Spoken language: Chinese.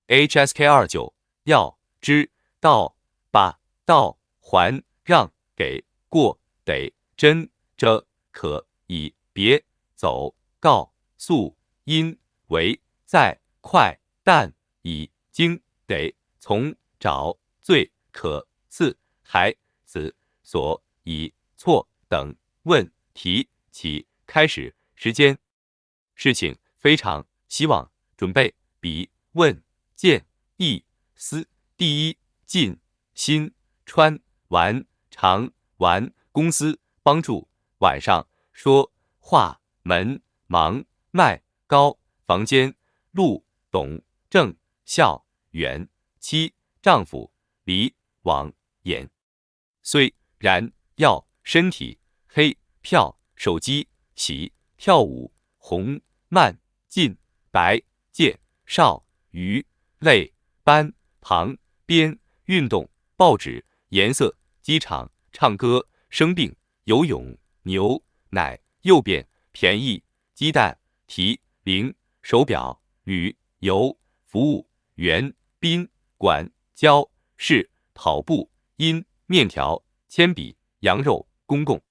HSK29 要知道把道还让给过得真着可以别走告诉因为在快但已经得从找最可次还子所以错等问题起开始时间事情非常希望准备比问见意思第一进新穿完常玩公司帮助晚上说话门忙卖高房间路董正孝远妻丈夫离往眼虽然要身体黑票手机喜跳舞红慢进白介绍鱼类班旁边运动报纸颜色机场唱歌生病游泳牛奶右边便宜鸡蛋提零手表旅游服务员宾馆教室跑步因面条铅笔羊肉公共